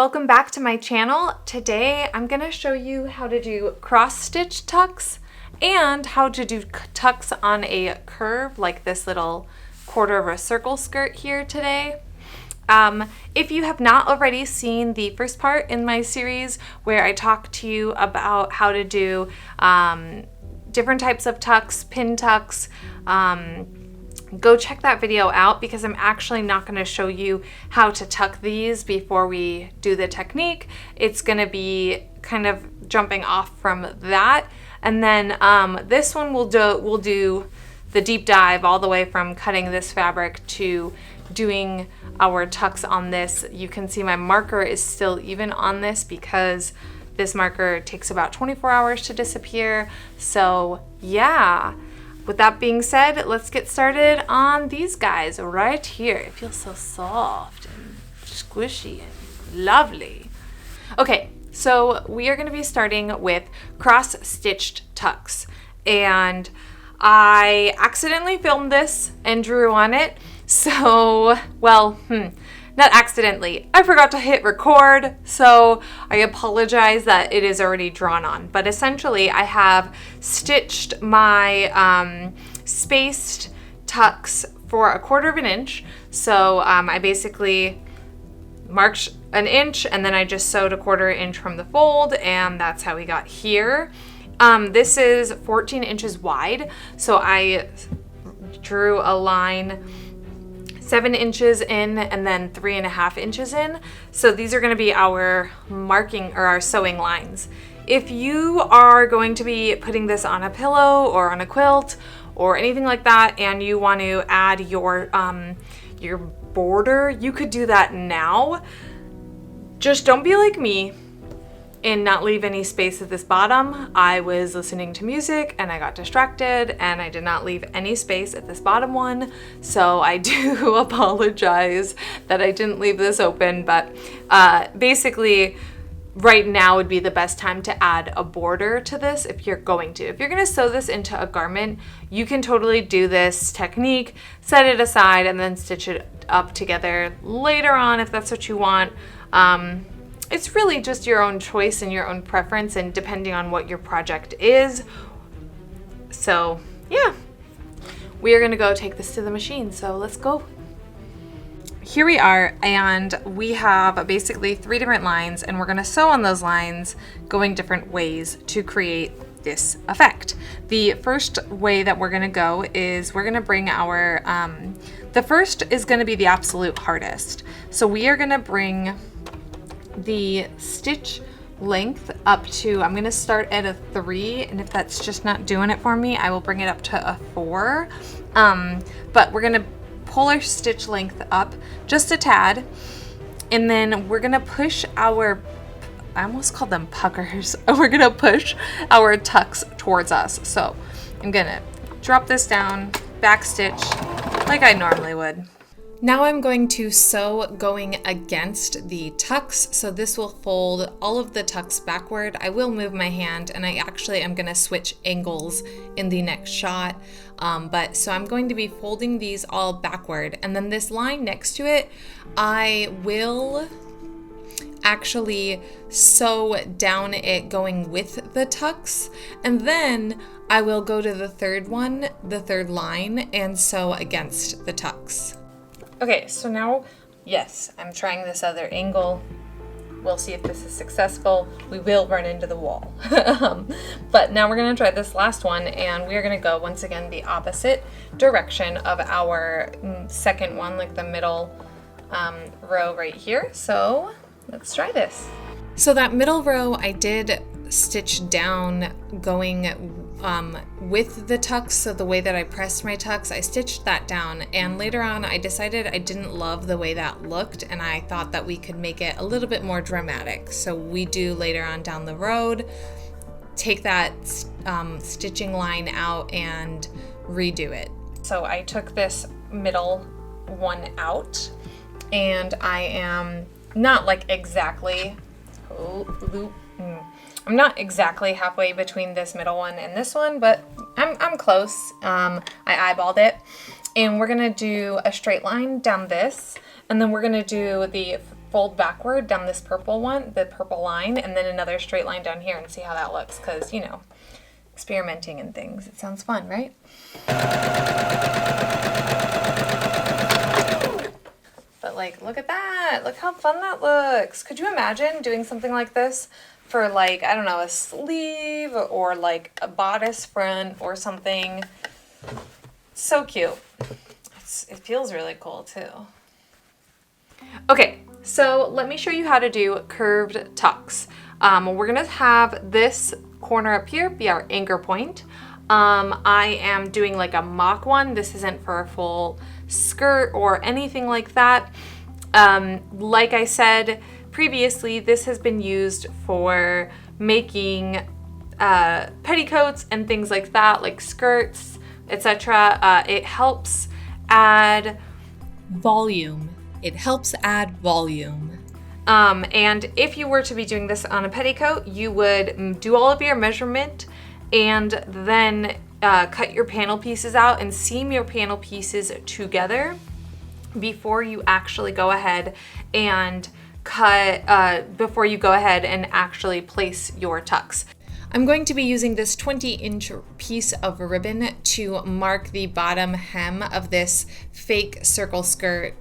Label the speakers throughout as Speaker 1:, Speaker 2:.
Speaker 1: welcome back to my channel. Today I'm going to show you how to do cross stitch tucks and how to do tucks on a curve like this little quarter of a circle skirt here today. If you have not already seen the first part in my series where I talk to you about how to do different types of tucks, pin tucks, go check that video out because I'm actually not going to show you how to tuck these before we do the technique. It's going to be kind of jumping off from that. And then this one we'll do the deep dive all the way from cutting this fabric to doing our tucks on this. You can see my marker is still even on this because this marker takes about 24 hours to disappear. So yeah. With that being said, let's get started on these guys right here. It feels so soft and squishy and lovely. Okay, so we are going to be starting with cross-stitched tucks. And I accidentally filmed this and drew on it. So, well, not accidentally. I forgot to hit record, so I apologize that it is already drawn on. But essentially, I have stitched my spaced tucks for 1/4 of an inch. So I basically marked an inch and then I just sewed 1/4 inch from the fold, and that's how we got here. This is 14 inches wide, so I drew a line 7 inches in and then 3.5 inches in. So these are going to be our marking or our sewing lines. If you are going to be putting this on a pillow or on a quilt or anything like that and you want to add your border, you could do that now. Just don't be like me and not leave any space at this bottom. I was listening to music and I got distracted and I did not leave any space at this bottom one. So I do apologize that I didn't leave this open, but basically right now would be the best time to add a border to this if you're going to. If you're gonna sew this into a garment, you can totally do this technique, set it aside and then stitch it up together later on if that's what you want. It's really just your own choice and your own preference and depending on what your project is. So yeah, we are gonna go take this to the machine, so let's go. Here we are, and we have basically 3 different lines, and we're gonna sew on those lines going different ways to create this effect. The first way that we're gonna go is we're gonna bring our, the first is gonna be the absolute hardest. So we are gonna bring the stitch length up to, I'm going to start at a 3, and if that's just not doing it for me, I will bring it up to a 4. But we're going to pull our stitch length up just a tad, and then we're going to push our, I almost called them puckers, we're going to push our tucks towards us. So I'm going to drop this down, back stitch like I normally would. Now I'm going to sew going against the tucks, so this will fold all of the tucks backward. I will move my hand, and I actually am going to switch angles in the next shot. So I'm going to be folding these all backward, and then this line next to it, I will actually sew down it going with the tucks, and then I will go to the third one, the third line, and sew against the tucks. Okay, so now, yes, I'm trying this other angle. We'll see if this is successful. We will run into the wall. But now we're gonna try this last one, and we're gonna go, once again, the opposite direction of our second one, like the middle row right here. So let's try this. So that middle row, I did stitch down going with the tucks, so the way that I pressed my tucks, I stitched that down, and later on I decided I didn't love the way that looked, and I thought that we could make it a little bit more dramatic. So we do later on down the road take that stitching line out and redo it. So I took this middle one out, and I am not like exactly I'm not exactly halfway between this middle one and this one, but I'm close. I eyeballed it, and we're gonna do a straight line down this, and then we're gonna do the fold backward down this purple one, the purple line, and then another straight line down here and see how that looks, because, you know, experimenting and things. It sounds fun, right? But like, look at that. Look how fun that looks. Could you imagine doing something like this for like, I don't know, a sleeve or like a bodice front or something? So cute. It feels really cool too. Okay, so let me show you how to do curved tucks. We're gonna have this corner up here be our anchor point. I am doing like a mock one. This isn't for a full skirt or anything like that. Like I said previously, this has been used for making petticoats and things like that, like skirts, etc. It helps add volume. It helps add volume. And if you were to be doing this on a petticoat, you would do all of your measurement and then cut your panel pieces out and seam your panel pieces together before you actually go ahead and before you go ahead and actually place your tucks. I'm going to be using this 20-inch piece of ribbon to mark the bottom hem of this fake circle skirt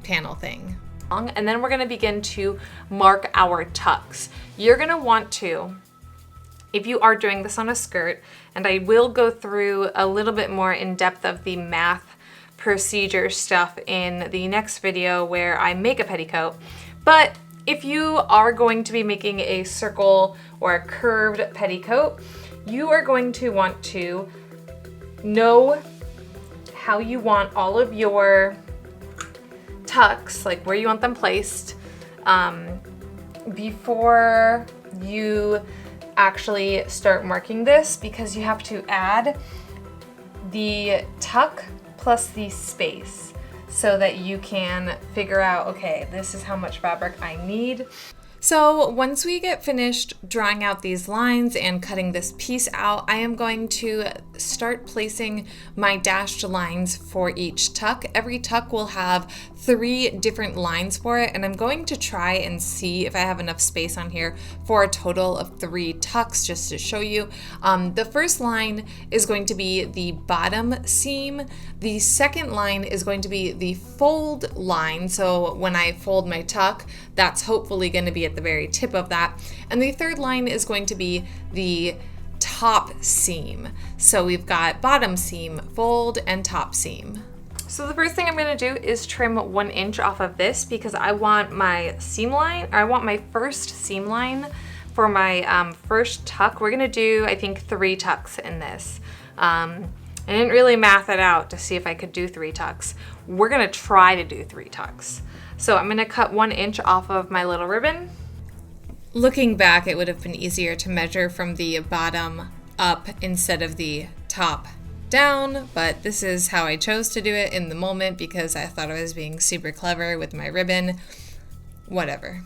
Speaker 1: panel thing. And then we're going to begin to mark our tucks. You're going to want to, if you are doing this on a skirt, and I will go through a little bit more in depth of the math procedure stuff in the next video where I make a petticoat, but if you are going to be making a circle or a curved petticoat, you are going to want to know how you want all of your tucks, like where you want them placed, before you actually start marking this, because you have to add the tuck plus the space so that you can figure out, okay, this is how much fabric I need. So once we get finished drawing out these lines and cutting this piece out, I am going to start placing my dashed lines for each tuck. Every tuck will have 3 different lines for it, and I'm going to try and see if I have enough space on here for a total of 3 tucks just to show you. The first line is going to be the bottom seam. The second line is going to be the fold line. So when I fold my tuck, that's hopefully going to be at the very tip of that. And the third line is going to be the top seam. So we've got bottom seam, fold, and top seam. So the first thing I'm going to do is trim 1 inch off of this, because I want my seam line, or I want my first seam line for my first tuck. We're going to do, I think, 3 tucks in this. I didn't really math it out to see if I could do 3 tucks. We're going to try to do 3 tucks. So I'm going to cut 1 inch off of my little ribbon. Looking back, it would have been easier to measure from the bottom up instead of the top down, but this is how I chose to do it in the moment because I thought I was being super clever with my ribbon. Whatever.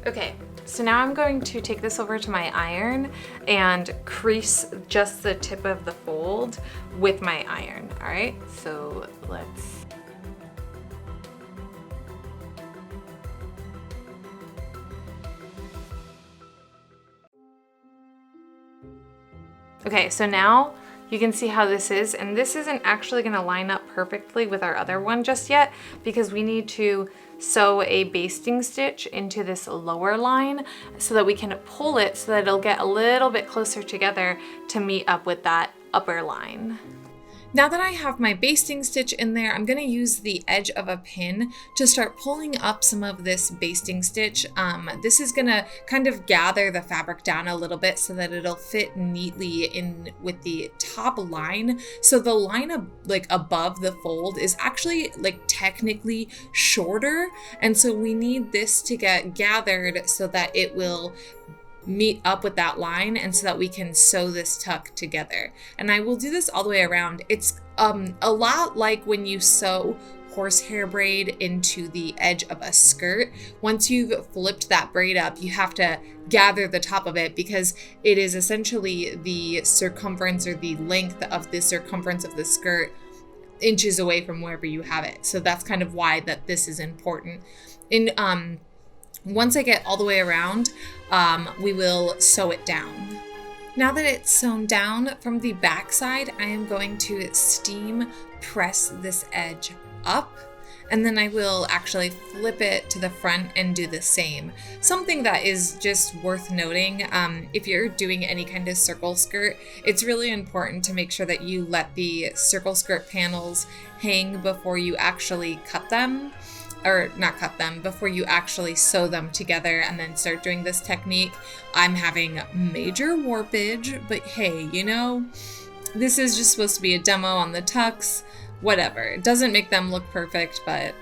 Speaker 1: Okay, so now I'm going to take this over to my iron and crease just the tip of the fold with my iron. All right, so let's... Okay, so now you can see how this is, and this isn't actually going to line up perfectly with our other one just yet because we need to sew a basting stitch into this lower line so that we can pull it so that it'll get a little bit closer together to meet up with that upper line. Now that I have my basting stitch in there, I'm going to use the edge of a pin to start pulling up some of this basting stitch. This is going to kind of gather the fabric down a little bit so that it'll fit neatly in with the top line. So the line above the fold is actually technically shorter, and so we need this to get gathered so that it will meet up with that line, and so that we can sew this tuck together. And I will do this all the way around. It's a lot like when you sew horsehair braid into the edge of a skirt. Once you've flipped that braid up, you have to gather the top of it because it is essentially the circumference or the length of the circumference of the skirt inches away from wherever you have it. So that's kind of why that this is important. Once I get all the way around, we will sew it down. Now that it's sewn down from the back side, I am going to steam press this edge up, and then I will actually flip it to the front and do the same. Something that is just worth noting, if you're doing any kind of circle skirt, it's really important to make sure that you let the circle skirt panels hang before you actually cut them. Or not cut them, before you actually sew them together and then start doing this technique. I'm having major warpage, but hey, you know, this is just supposed to be a demo on the tucks, whatever. It doesn't make them look perfect, but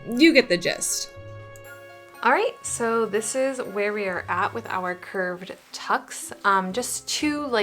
Speaker 1: you get the gist. All right, so this is where we are at with our curved tucks. Just two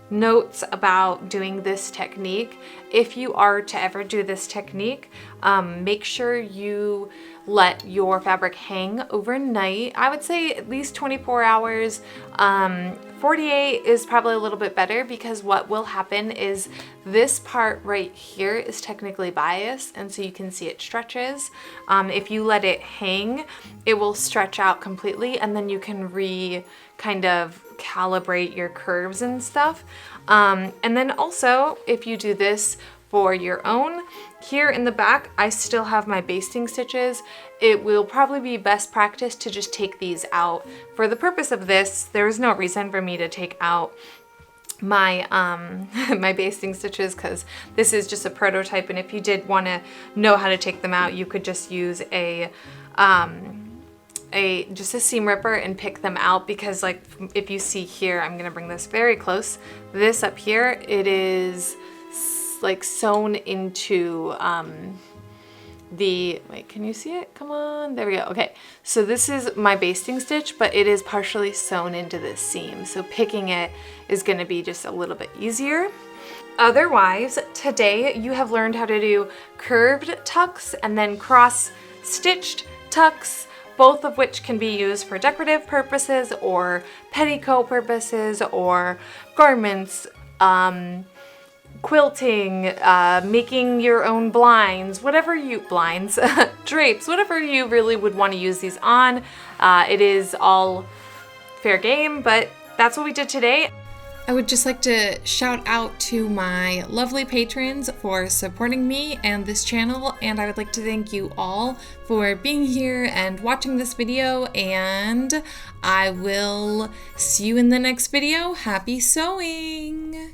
Speaker 1: notes about doing this technique. If you are to ever do this technique, make sure you let your fabric hang overnight. I would say at least 24 hours. 48 is probably a little bit better because what will happen is this part right here is technically biased, and so you can see it stretches. If you let it hang, it will stretch out completely, and then you can kind of calibrate your curves and stuff. And then also, if you do this for your own, here in the back, I still have my basting stitches. It will probably be best practice to just take these out. For the purpose of this, there is no reason for me to take out my my basting stitches because this is just a prototype, and if you did want to know how to take them out, you could just use just a seam ripper and pick them out, because if you see here, I'm gonna bring this very close. This up here, it is sewn into wait, can you see it? Come on, there we go. Okay, so this is my basting stitch, but it is partially sewn into this seam, so picking it is gonna be just a little bit easier. Otherwise, today you have learned how to do curved tucks and then cross-stitched tucks, both of which can be used for decorative purposes or petticoat purposes or garments, quilting, making your own blinds, drapes, whatever you really would want to use these on. It is all fair game, but that's what we did today. I would just like to shout out to my lovely patrons for supporting me and this channel, and I would like to thank you all for being here and watching this video, and I will see you in the next video. Happy sewing!